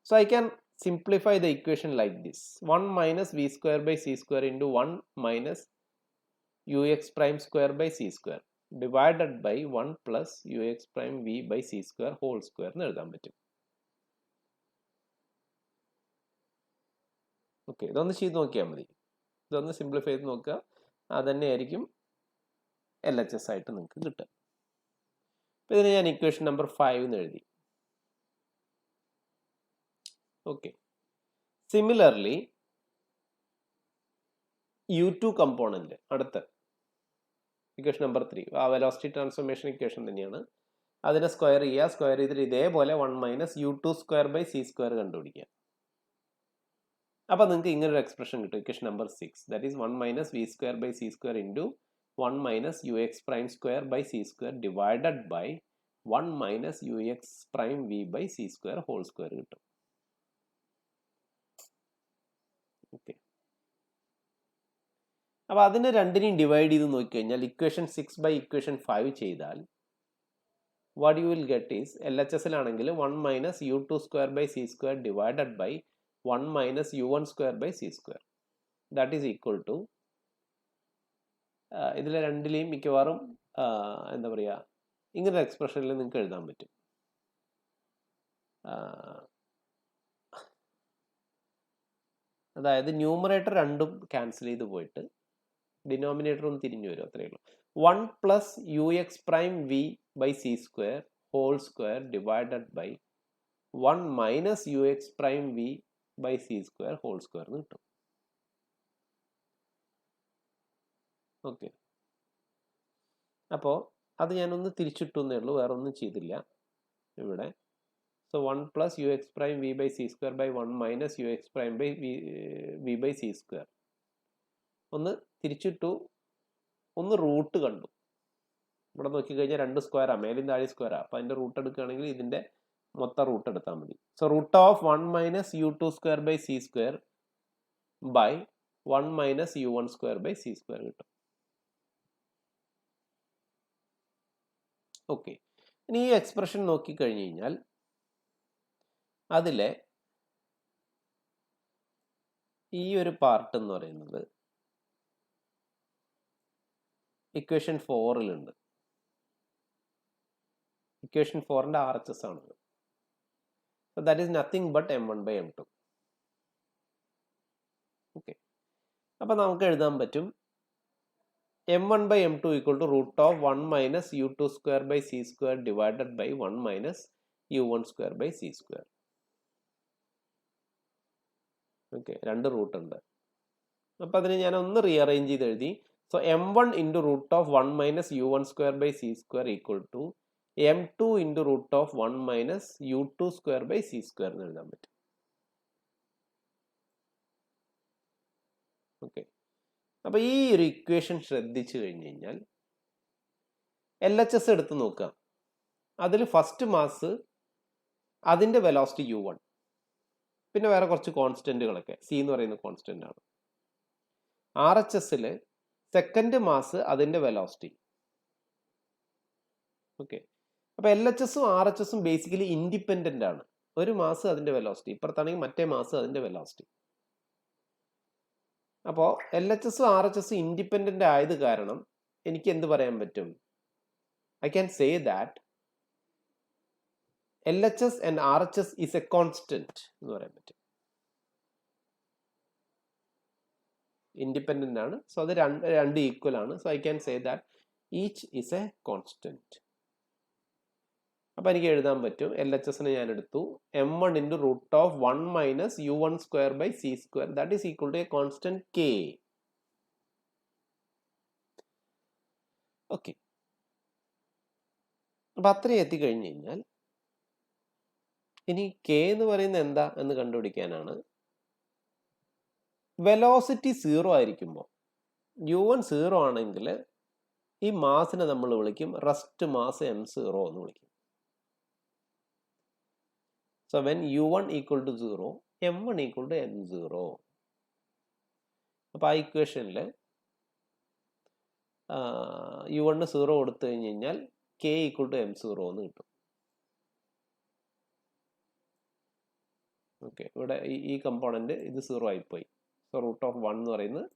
So I can simplify the equation like this: 1 minus v square by C square into 1 minus ux prime square by C square divided by 1 plus ux prime v by C square whole square എന്ന് എഴുതാൻ പറ്റും. Okay, ഇതൊന്ന് ചെയ്ത് നോക്കിയാൽ മതി, ഇതൊന്ന് simplify ചെയ്ത് നോക്കുക, അതുതന്നെയായിരിക്കും LHS ആയിട്ട് നിങ്ങൾക്ക് കിട്ടുക. അപ്പോൾ ഇതിന് ഞാൻ ഇക്വേഷൻ നമ്പർ 5 എന്ന് എഴുതി. ഓക്കെ, സിമിലർലി u2 കമ്പോണന്റ് അടുത്ത ഇക്വേഷൻ നമ്പർ 3, ആ വെലോസിറ്റി ട്രാൻസ്ഫോർമേഷൻ ഇക്വേഷൻ തന്നെയാണ്, അതിനെ സ്ക്വയർ ചെയ്യുക. സ്ക്വയർ ചെയ്തിട്ട് ഇതേപോലെ 1 minus u2 square by C square കണ്ടുപിടിക്കുക. അപ്പോൾ നിങ്ങൾക്ക് ഇങ്ങനൊരു എക്സ്പ്രഷൻ കിട്ടും, equation number 6, that is 1 minus V square by C square into 1 minus ux prime square by C square divided by 1 minus ux prime v by C square whole square കിട്ടും. Okay, അപ്പോൾ അതിനെ രണ്ടിനെയും divide ചെയ്ത് നോക്കിക്കഴിഞ്ഞാൽ equation 6 by equation 5 ചെയ്താൽ what you will get is LHSലാണെങ്കിൽ 1 minus u2 square by C square divided by 1 minus u1 square by C square, that is equal to, ഇതിലെ രണ്ടിലെയും മിക്കവാറും എന്താ പറയുക, ഇങ്ങനൊരു എക്സ്പ്രഷനിൽ നിങ്ങൾക്ക് എഴുതാൻ പറ്റും. അതായത് ന്യൂമറേറ്റർ രണ്ടും ക്യാൻസൽ ചെയ്ത് പോയിട്ട് ഡിനോമിനേറ്റർ ഒന്ന് തിരിഞ്ഞു വരും, അത്രയേ ഉള്ളൂ. 1 plus ux prime v by C square whole square divided by 1 minus ux prime v by C square whole square എന്ന് കിട്ടും. ഓക്കെ, അപ്പോൾ അത് ഞാനൊന്ന് തിരിച്ചിട്ടു എന്നേ ഉള്ളൂ, വേറെ ഒന്നും ചെയ്തില്ല ഇവിടെ. So 1 plus ux prime v by C square by 1 minus ux prime by v by C square ഒന്ന് തിരിച്ചിട്ടു, ഒന്ന് റൂട്ട് കണ്ടു. ഇവിടെ നോക്കിക്കഴിഞ്ഞാൽ 2 സ്ക്വയറാണ്, മേലും താഴെ സ്ക്വയറാണ്. അപ്പോൾ അതിൻ്റെ റൂട്ട് എടുക്കുകയാണെങ്കിൽ ഇതിൻ്റെ മൊത്തം റൂട്ട് എടുത്താൽ മതി. So root of 1 minus u2 square by C square by 1 minus u1 square by C square കിട്ടും. ഓക്കെ, ഇനി ഈ എക്സ്പ്രഷൻ നോക്കിക്കഴിഞ്ഞ് കഴിഞ്ഞാൽ അതിലെ ഈ ഒരു പാർട്ട് എന്ന് പറയുന്നത് ഇക്വേഷൻ 4-ലുണ്ട്. ഇക്വേഷൻ 4-ന്റെ RHS ആണത്. So that is nothing but m1 by m2. Okay, അപ്പം നമുക്ക് എഴുതാൻ പറ്റും m1 by m2 equal to root of 1 minus u2 square by c square divided by 1 minus u1 square by c square. Okay, 2 root ഉണ്ട്. അപ്പം അതിന് ഞാൻ ഒന്ന് rearrange ചെയ്ത് എഴുതി. So m1 into root of 1 minus u1 square by C square equal to m2 into root of 1 minus u2 square by C square എന്ന് എഴുതാൻ പറ്റും. ഓക്കെ, അപ്പോൾ ഈ ഒരു ഇക്വേഷൻ ശ്രദ്ധിച്ചു കഴിഞ്ഞ് കഴിഞ്ഞാൽ LHS എടുത്ത് നോക്കുക. അതിൽ ഫസ്റ്റ് മാസ് അതിൻ്റെ വെലോസിറ്റി u1, പിന്നെ വേറെ കുറച്ച് കോൺസ്റ്റൻറ്റുകളൊക്കെ, സി എന്ന് പറയുന്ന കോൺസ്റ്റൻ്റ് ആണ്. RHSൽ സെക്കൻഡ് മാസ് അതിൻ്റെ വെലോസിറ്റി. ഓക്കെ, അപ്പോൾ LHSും RHSും ബേസിക്കലി ഇൻഡിപെൻഡൻ്റ് ആണ്. ഒരു മാസ് അതിൻ്റെ വെലോസിറ്റി, ഇപ്പുറത്താണെങ്കിൽ മറ്റേ മാസ് അതിൻ്റെ വെലോസിറ്റി. അപ്പോൾ LHSും RHSും ഇൻഡിപെൻഡൻ്റ് ആയത് കാരണം എനിക്ക് എന്ത് പറയാൻ പറ്റും? I can say that LHS and RHS is a constant എന്ന് പറയാൻ പറ്റും. ഇൻഡിപെൻഡൻ്റ് ആണ്, സോ അത് രണ്ട് ഈക്വൽ ആണ്. So I can say that each is a constant. അപ്പോൾ എനിക്ക് എഴുതാൻ പറ്റും LHSനെ ഞാൻ എടുത്തു m1 into root of 1 minus u1 square by C square that is equal to a constant k. Okay, അപ്പം അത്രയും എത്തിക്കഴിഞ്ഞ് കഴിഞ്ഞാൽ ഇനി k എന്ന് പറയുന്നത് എന്താ എന്ന് കണ്ടുപിടിക്കാനാണ്. വെലോസിറ്റി 0 ആയിരിക്കുമ്പോൾ, u1 0 ആണെങ്കിൽ ഈ മാസിനെ നമ്മൾ വിളിക്കും റെസ്റ്റ് മാസ് m0 എന്ന് വിളിക്കും. So when u1 equal to 0, m1 equal to m0. അപ്പോൾ ആ ഇക്വേഷനിൽ u1 0 കൊടുത്തു കഴിഞ്ഞ് കഴിഞ്ഞാൽ k equal to m0 എന്ന് കിട്ടും. ഓക്കെ, ഇവിടെ ഈ കമ്പോണൻറ്റ് ഇത് 0 ആയിപ്പോയി. സോ റൂട്ട് ഓഫ് 1 എന്ന് പറയുന്നത്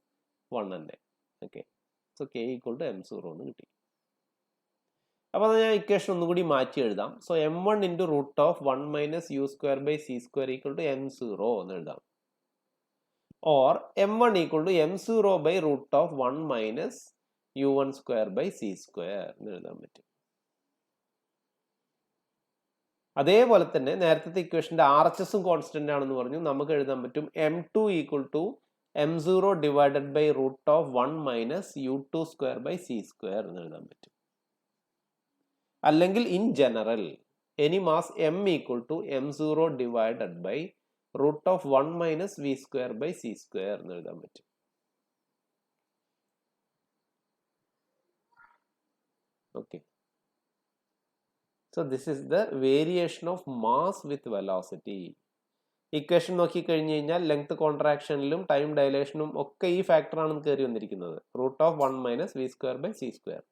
1 തന്നെ. Okay, so k equal to m0 എന്ന് കിട്ടി. അപ്പോൾ ഞാൻ ഇക്വേഷൻ ഒന്നുകൂടി മാറ്റി എഴുതാം. So m1 into root of 1 minus u square by C square equal to m0 എന്ന് എഴുതാം. Or m1 equal to m0 by root of 1 minus u1 square by C square എന്ന് എഴുതാൻ പറ്റും. അതേപോലെ തന്നെ നേരത്തെ ഇക്വേഷൻ്റെ RHSും കോൺസ്റ്റന്റ് ആണെന്ന് പറഞ്ഞു. നമുക്ക് എഴുതാൻ പറ്റും m2 equal to m0 divided by root of 1 minus u2 square by C square എന്ന് എഴുതാൻ പറ്റും. അല്ലെങ്കിൽ in general any mass m equal to m0 divided by root of 1 minus V square by C square എന്ന് എഴുതാൻ പറ്റും. Okay, so this is the variation of mass with velocity. Equation നോക്കിക്കഴിഞ്ഞ് കഴിഞ്ഞാൽ length കോൺട്രാക്ഷനിലും time ഡയലേഷനും ഒക്കെ ഈ ഫാക്ടറാണ് കയറി വന്നിരിക്കുന്നത്, root of 1 minus V square by C square.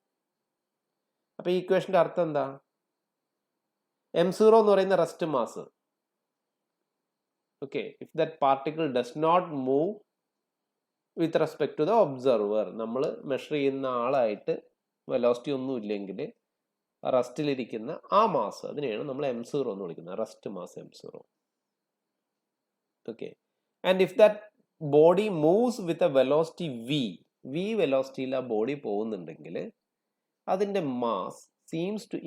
അപ്പോൾ ഈ ഇക്വേഷൻ്റെ അർത്ഥം എന്താ? m0 എന്ന് പറയുന്ന rest mass. Okay, if that particle does not move with respect to the observer, നമ്മൾ മെഷർ ചെയ്യുന്ന ആളായിട്ട് വെലോസിറ്റി ഒന്നും ഇല്ലെങ്കിൽ റെസ്റ്റിലിരിക്കുന്ന ആ മാസ്, അതിനെയാണ് നമ്മൾ m0 എന്ന് വിളിക്കുന്നത്, rest mass m0. Okay, and if that body moves with a velocity v വെലോസിറ്റിയിൽ ആ ബോഡി പോകുന്നുണ്ടെങ്കിൽ അതിൻ്റെ മാസ് സീംസ് ടു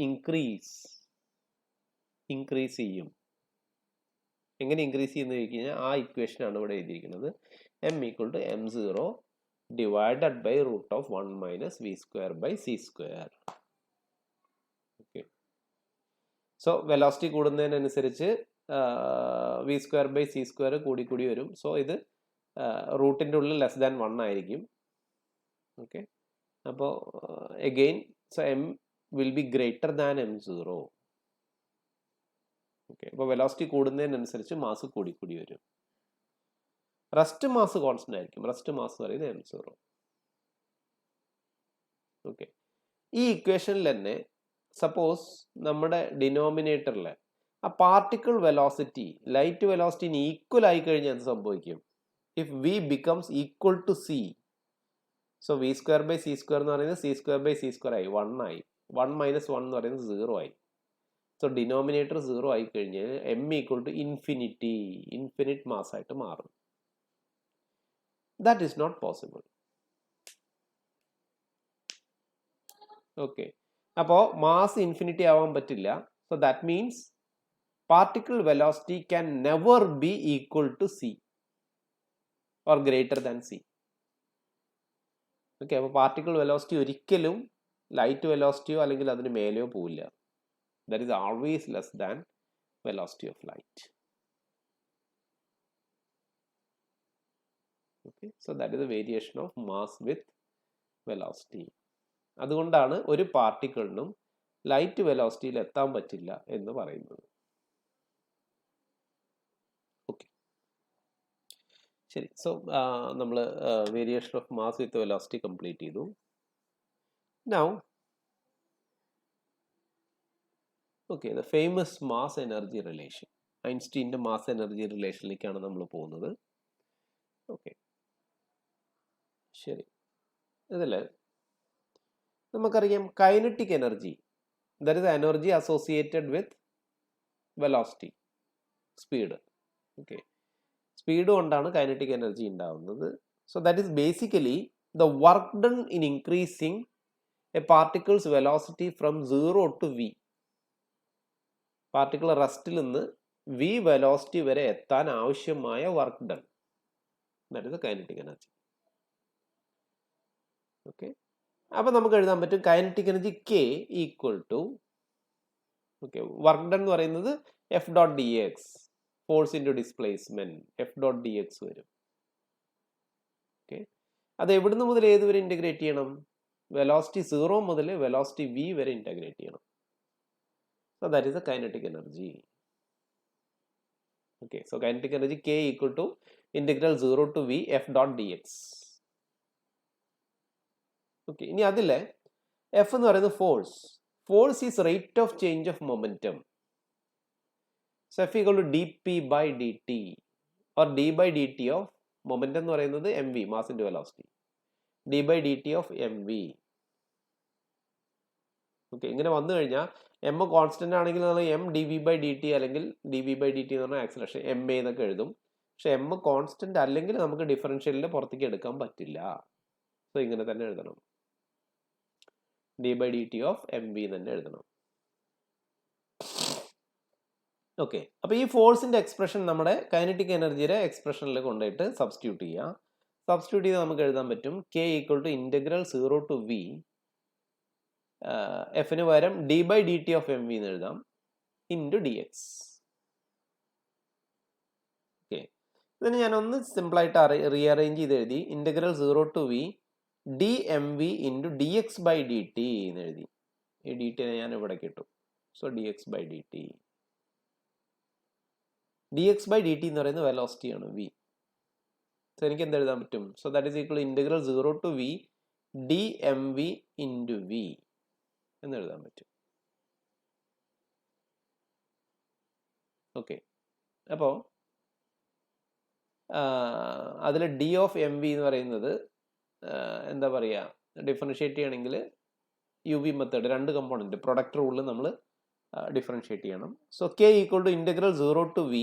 ഇൻക്രീസ് ചെയ്യും. എങ്ങനെ ഇൻക്രീസ് ചെയ്യുന്ന ചോദിച്ചു കഴിഞ്ഞാൽ ആ ഇക്വേഷനാണ് ഇവിടെ എഴുതിയിരിക്കുന്നത്. m equal to m0 divided by root of 1 minus V square by C square. Okay, so velocity കൂടുന്നതിനനുസരിച്ച് v square by C square കൂടി വരും. സോ ഇത് റൂട്ടിൻ്റെ ഉള്ളിൽ ലെസ് ദാൻ 1 ആയിരിക്കും. ഓക്കെ, അപ്പോൾ again so M will be greater than m0. Okay, അപ്പോൾ velocity കൂടുന്നതിനനുസരിച്ച് mass കൂടി വരും. റെസ്റ്റ് മാസ് കോൺസ്റ്റന്റ് ആയിരിക്കും. റെസ്റ്റ് മാസ് പറയുന്നത് m0. ഓക്കെ, ഈ ഇക്വേഷനിൽ തന്നെ സപ്പോസ് നമ്മുടെ ഡിനോമിനേറ്ററിൽ ആ പാർട്ടിക്കിൾ വെലോസിറ്റി ലൈറ്റ് വെലോസിറ്റിന് ഈക്വൽ ആയി കഴിഞ്ഞാൽ എന്ത് സംഭവിക്കും? If v becomes equal to c, so v square by c square എന്ന് പറയുന്നത് c square by c square ആയി, 1 ആയി. 1 മൈനസ് 1 എന്ന് പറയുന്നത് 0 ആയി. സോ ഡിനോമിനേറ്റർ 0 ആയി കഴിഞ്ഞാൽ m equal to infinity, infinite mass ആയിട്ട് മാറും. That is not possible. Okay, അപ്പോൾ മാസ് ഇൻഫിനിറ്റി ആവാൻ പറ്റില്ല. So that means particle velocity can never be equal to c or greater than c. Okay, അപ്പോൾ particle velocity ഒരിക്കലും light വെലോസിറ്റിയോ അല്ലെങ്കിൽ അതിന് മേലെയോ പോവില്ല. That is always less than velocity of light. Okay, so that is the variation of mass with velocity. അതുകൊണ്ടാണ് ഒരു പാർട്ടിക്കിളിനും light വെലോസിറ്റിയിൽ എത്താൻ പറ്റില്ല എന്ന് പറയുന്നത്. ഓക്കെ, ശരി. സോ നമ്മൾ variation of mass with velocity complete ചെയ്തു. Now okay, the famous mass energy relation, ഐൻസ്റ്റീൻ്റെ മാസ് എനർജി റിലേഷനിലേക്കാണ് നമ്മൾ പോകുന്നത്. ഓക്കെ, ശരി. ഇതിൽ നമുക്കറിയാം kinetic energy, that is energy associated with velocity, speed. Okay, speed കൊണ്ടാണ് കൈനറ്റിക് എനർജി ഉണ്ടാവുന്നത്. So that is basically the work done in increasing a particle's velocity from 0 to v. Particle റെസ്റ്റിൽ നിന്ന് v വെലോസിറ്റി വരെ എത്താൻ ആവശ്യമായ work done, that is kinetic energy. Okay, അപ്പോൾ നമുക്ക് എഴുതാൻ പറ്റും kinetic energy k equal to, okay, work done എന്ന് പറയുന്നത് f dot d x, force into displacement, f dot d x വരും. ഓക്കെ, അത് എവിടുന്ന് മുതൽ ഏത് വരെ ഇൻറ്റഗ്രേറ്റ് ചെയ്യണം? വെലോസിറ്റി 0 മുതൽ വെലോസിറ്റി v വരെ ഇൻറ്റഗ്രേറ്റ് ചെയ്യണം. So that is a kinetic energy. Okay, so kinetic energy k equal to integral 0 to v f dot d x. Okay, ഇനി അതിലെ എഫ് എന്ന് പറയുന്നത് force. Force is rate of change of momentum. So f equal to dp by dt or d by dt of momentum എന്ന് പറയുന്നത് mv, mass into velocity, d by dt of mv. Okay, ഇങ്ങനെ വന്നു കഴിഞ്ഞാൽ m constant ആണെങ്കിൽ നമ്മൾ m dv by dt അല്ലെങ്കിൽ dv by dt എന്ന് പറഞ്ഞാൽ ആക്സലറേഷൻ ma എന്നൊക്കെ എഴുതും. പക്ഷെ m കോൺസ്റ്റന്റ് അല്ലെങ്കിൽ നമുക്ക് ഡിഫറൻഷ്യലിന്റെ പുറത്തേക്ക് എടുക്കാൻ പറ്റില്ല. സോ ഇങ്ങനെ തന്നെ എഴുതണം, d by dt of mv തന്നെ എഴുതണം. ഓക്കെ, അപ്പോൾ ഈ ഫോഴ്സിന്റെ എക്സ്പ്രഷൻ നമ്മുടെ കൈനറ്റിക് എനർജിയുടെ എക്സ്പ്രഷനിൽ കൊണ്ടുപോയിട്ട് സബ്സ്റ്റിറ്റ്യൂട്ട് ചെയ്യുക. സബ്സ്റ്റിറ്റ്യൂട്ട് ചെയ്ത് നമുക്ക് എഴുതാൻ പറ്റും k equal to integral 0 to v, എഫിന് പകരം d by dt of mv എന്ന് എഴുതാം, ഇൻറ്റു dx. ഓക്കെ, ഇതിന് ഞാനൊന്ന് സിമ്പിളായിട്ട് റീഅറേഞ്ച് ചെയ്ത് എഴുതി. Integral 0 to v dmv into dx by dt എന്ന് എഴുതി. ഈ dt ഞാൻ ഇവിടെ കിട്ടും. So dx by dt, dx by dt എന്ന് പറയുന്നത് വെലോസിറ്റി ആണ് v. സോ എനിക്ക് എന്ത് എഴുതാൻ പറ്റും? So that is equal integral 0 to v dmv into v എന്ന് എഴുതാൻ പറ്റും. ഓക്കെ, അപ്പോൾ അതിൽ d ഓഫ് mv എന്ന് പറയുന്നത് എന്താ പറയുക, ഡിഫറൻഷ്യേറ്റ് ചെയ്യണമെങ്കിൽ യു വി മെത്തേഡ്, രണ്ട് കമ്പോണൻറ്റ് പ്രൊഡക്റ്റ് റൂളിൽ നമ്മൾ ഡിഫറൻഷ്യേറ്റ് ചെയ്യണം. So k equal to integral 0 to v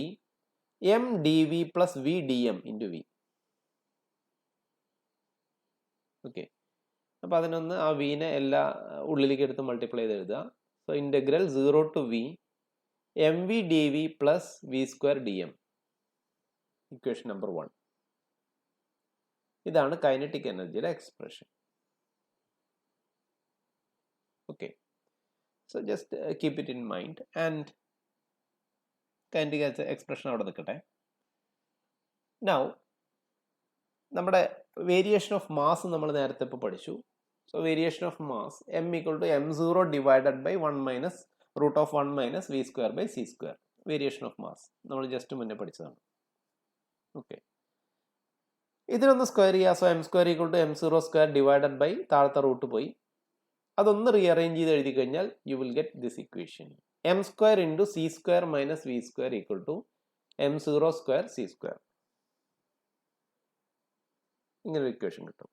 m dv plus v dm into v. Okay, അപ്പോൾ അതിനൊന്ന് ആ വിനെ എല്ലാ ഉള്ളിലേക്ക് എടുത്ത് മൾട്ടിപ്ലൈ ചെയ്ത് എഴുതുക. So integral 0 to v mv dv plus v square dm, equation number 1. ഇതാണ് കൈനറ്റിക് എനർജിയുടെ expression. Okay, so just keep it in mind and kinetic expression അവിടെ നിൽക്കട്ടെ. നൗ നമ്മുടെ വേരിയേഷൻ ഓഫ് മാസ് നമ്മൾ നേരത്തെ ഇപ്പോൾ പഠിച്ചു. So variation of mass m equal to m0 divided by 1 minus root of 1 minus V square by C square. Variation of mass നമ്മൾ just മുന്നേ പഠിച്ചതാണ്. ഓക്കെ, ഇതിനൊന്ന് സ്ക്വയർ ചെയ്യുക. So m square equal to m0 square divided by താഴത്തെ root പോയി അതൊന്ന് rearrange ചെയ്ത് എഴുതി കഴിഞ്ഞാൽ you will get this equation. M square into c square minus V square equal to m0 square c square. ഇങ്ങനെ ഒരു equation കിട്ടും.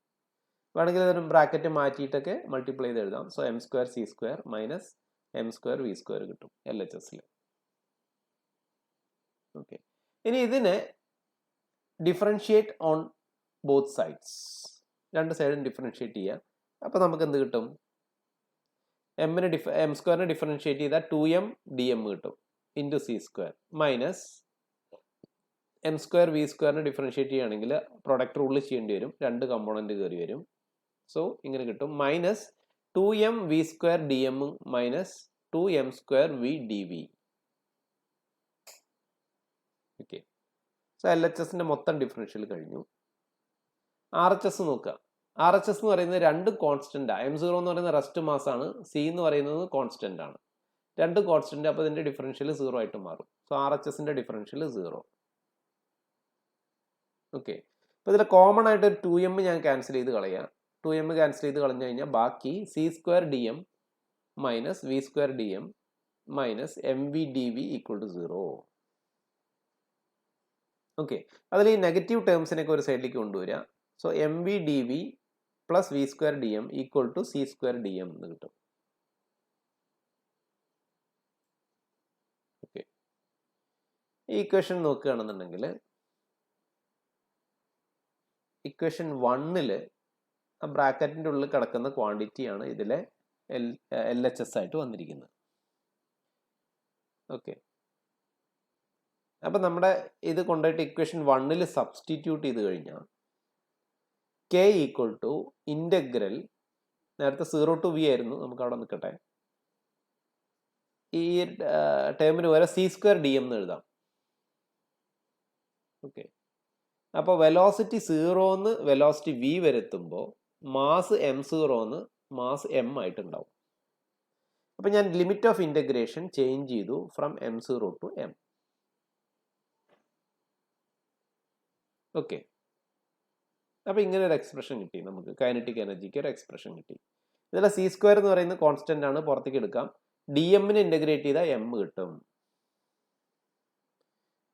വേണമെങ്കിൽ അതൊരു ബ്രാക്കറ്റ് മാറ്റിയിട്ടൊക്കെ മൾട്ടിപ്ലൈ ചെയ്ത് എഴുതാം. So m square c square minus m square v square കിട്ടും LHSൽ. Okay, ഇനി ഇതിനെ ഡിഫറൻഷിയേറ്റ് ഓൺ ബോത്ത് സൈഡ്സ്. രണ്ട് സൈഡും ഡിഫറൻഷിയേറ്റ് ചെയ്യുക. അപ്പോൾ നമുക്ക് എന്ത് കിട്ടും? എം സ്ക്വയറിനെ ഡിഫറൻഷിയേറ്റ് ചെയ്താൽ 2m dm കിട്ടും into c square minus m square v സ്ക്വയറിനെ ഡിഫറൻഷിയേറ്റ് ചെയ്യുകയാണെങ്കിൽ പ്രൊഡക്റ്റ് റൂളിൽ ചെയ്യേണ്ടി വരും. രണ്ട് കമ്പോണൻറ്റ് കയറി വരും. സോ ഇങ്ങനെ കിട്ടും minus 2m v square d m minus 2m square v d v. Okay, so LHSന്റെ മൊത്തം ഡിഫറൻഷ്യൽ കഴിഞ്ഞു. RHS നോക്കുക. RHS എന്ന് പറയുന്നത് രണ്ട് കോൺസ്റ്റൻ്റ് ആണ്. m0 എന്ന് പറയുന്നത് റെസ്റ്റ് മാസ് ആണ്, സി എന്ന് പറയുന്നത് കോൺസ്റ്റൻ്റ് ആണ്. രണ്ട് കോൺസ്റ്റൻ്റ്, അപ്പോൾ ഇതിൻ്റെ ഡിഫറൻഷ്യൽ 0 ആയിട്ട് മാറും. So RHSന്റെ differential 0. ഓക്കെ, അപ്പോൾ ഇതിൽ കോമൺ ആയിട്ട് ഒരു 2m ഞാൻ ക്യാൻസൽ ചെയ്ത് കളയാം. 2m ക്യാൻസൽ ചെയ്ത് കളഞ്ഞു കഴിഞ്ഞാൽ ബാക്കി c square d m minus V square d m minus m v d v equal to 0. Okay, അതിൽ ഈ നെഗറ്റീവ് ടേംസിനൊക്കെ ഒരു സൈഡിലേക്ക് കൊണ്ടുവരിക. So m v d v plus v square d m equal to c square d m എന്ന് കിട്ടും. Okay, ഈ equation നോക്കുകയാണെന്നുണ്ടെങ്കിൽ ഇക്വേഷൻ 1 ആ ബ്രാക്കറ്റിൻ്റെ ഉള്ളിൽ കിടക്കുന്ന ക്വാണ്ടിറ്റിയാണ് ഇതിലെ LHS ആയിട്ട് വന്നിരിക്കുന്നത്. ഓക്കെ, അപ്പം നമ്മുടെ ഇത് കൊണ്ടുപോയിട്ട് ഇക്വേഷൻ 1 സബ്സ്റ്റിറ്റ്യൂട്ട് ചെയ്ത് കഴിഞ്ഞാൽ k ഈക്വൽ ടു ഇൻ്റഗ്രൽ, നേരത്തെ 0 ടു v ആയിരുന്നു, നമുക്ക് അവിടെ നിൽക്കട്ടെ, ഈ ടേമിന് വരെ സി സ്ക്വയർ ഡി എം എന്ന് എഴുതാം. ഓക്കെ, അപ്പോൾ വെലോസിറ്റി 0ന്ന് വെലോസിറ്റി v വരെത്തുമ്പോൾ മാസ് m0ന്ന് മാസ് m ആയിട്ടുണ്ടാവും. അപ്പം ഞാൻ ലിമിറ്റ് ഓഫ് ഇൻ്റഗ്രേഷൻ ചേഞ്ച് ചെയ്തു from m0 to m. Okay, അപ്പോൾ ഇങ്ങനെ ഒരു എക്സ്പ്രഷൻ കിട്ടി നമുക്ക്. കൈനറ്റിക് എനർജിക്ക് ഒരു എക്സ്പ്രഷൻ കിട്ടി. ഇതിൽ സി സ്ക്വയർ എന്ന് പറയുന്നത് കോൺസ്റ്റൻ്റ് ആണ്, പുറത്തേക്ക് എടുക്കാം. ഡി എമ്മിന് ഇൻ്റഗ്രേറ്റ് ചെയ്താൽ m കിട്ടും.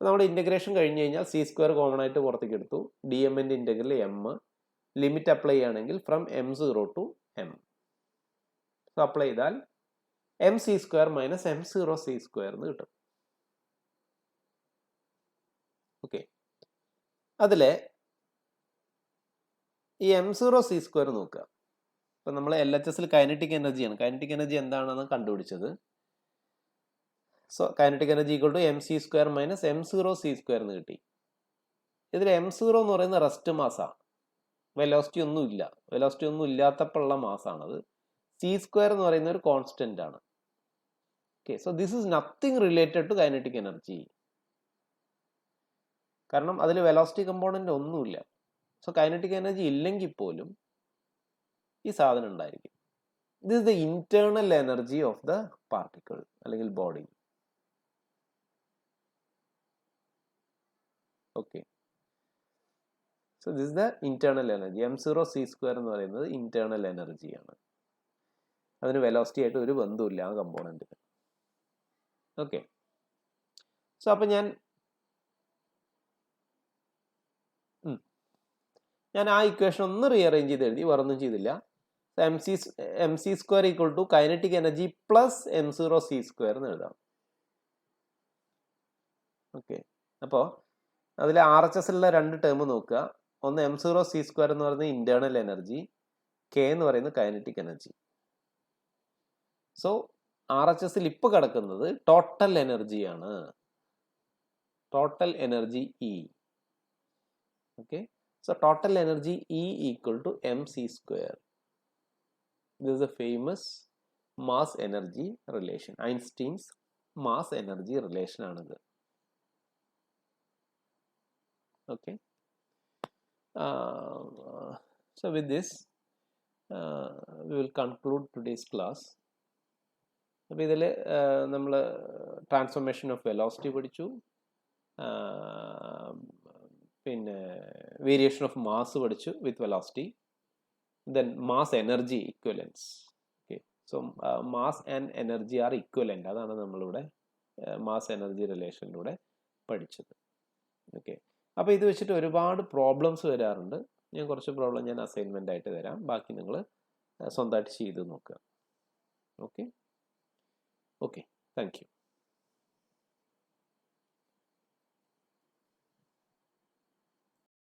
നമ്മുടെ ഇൻ്റഗ്രേഷൻ കഴിഞ്ഞ് കഴിഞ്ഞാൽ സി സ്ക്വയർ കോമൺ ആയിട്ട് പുറത്തേക്ക് എടുത്തു. ഡി എമ്മിൻ്റെ ഇൻ്റഗ്രൽ m, ലിമിറ്റ് അപ്ലൈ ചെയ്യുകയാണെങ്കിൽ from m0 to m. So apply ചെയ്താൽ m c square minus m0 c square എന്ന് കിട്ടും. ഓക്കെ, അതിലെ ഈ m0 സി സ്ക്വയർ നോക്കുക. ഇപ്പം നമ്മൾ LHSൽ കൈനറ്റിക് എനർജിയാണ്. കൈനറ്റിക് എനർജി എന്താണെന്ന് കണ്ടുപിടിച്ചത്. So kinetic energy equal to m c square minus m0 c square എന്ന് കിട്ടി. ഇതിൽ m0 എന്ന് പറയുന്ന റെസ്റ്റ് മാസാണ്, വെലോസിറ്റി ഒന്നും ഇല്ല. വെലോസിറ്റി ഒന്നും ഇല്ലാത്തപ്പോൾ ഉള്ള മാസാണത്. സി സ്ക്വയർ എന്ന് പറയുന്ന ഒരു കോൺസ്റ്റൻ്റ് ആണ്. Okay, so this is nothing related to kinetic energy, കാരണം അതിൽ വെലോസിറ്റി കമ്പോണൻ്റ് ഒന്നുമില്ല. സോ കൈനറ്റിക് എനർജി ഇല്ലെങ്കിൽ പോലും ഈ സാധനം ഉണ്ടായിരിക്കും. This is the internal energy of the particle അല്ലെങ്കിൽ body. Okay, so this is the internal energy. m0 c square എന്ന് പറയുന്നത് ഇന്റേണൽ എനർജിയാണ്. അതിന് വെലോസിറ്റി ആയിട്ട് ഒരു ബന്ധമില്ല ആ കമ്പോണൻറ്റിന്. ഓക്കെ, സോ അപ്പം ഞാൻ ആ ഇക്വേഷൻ ഒന്ന് റീഅറേഞ്ച് ചെയ്ത് എഴുതി, വേറൊന്നും ചെയ്തില്ല. M c square equal to kinetic energy plus m0 c square എന്ന് എഴുതാം. ഓക്കെ, അപ്പോൾ അതിൽ RHSലുള്ള രണ്ട് ടേം നോക്കുക. ഒന്ന് m0 സി സ്ക്വയർ എന്ന് പറയുന്നത് ഇന്റേണൽ എനർജി, k എന്ന് പറയുന്നത് കൈനറ്റിക് എനർജി. സോ RHSൽ ഇപ്പോൾ കിടക്കുന്നത് ടോട്ടൽ എനർജിയാണ്, total energy E. Okay, so total energy E equal to mc square. This is a famous mass energy relation. Einstein's mass energy relation ആണിത്. Okay, So with this, we will conclude today's class. അപ്പോൾ ഇതിൽ നമ്മൾ transformation of velocity പഠിച്ചു, പിന്നെ variation of mass പഠിച്ചു വിത്ത് velocity, then mass energy equivalence. Okay, so mass and energy are equivalent. അതാണ് നമ്മളിവിടെ mass energy റിലേഷനിലൂടെ പഠിച്ചത്. ഓക്കെ, അപ്പോൾ ഇത് വെച്ചിട്ട് ഒരുപാട് പ്രോബ്ലംസ് വരാറുണ്ട്. ഞാൻ കുറച്ച് പ്രോബ്ലം ഞാൻ അസൈൻമെൻ്റ് ആയിട്ട് തരാം, ബാക്കി നിങ്ങൾ സ്വന്തമായിട്ട് ചെയ്ത് നോക്കുക. Okay, thank you.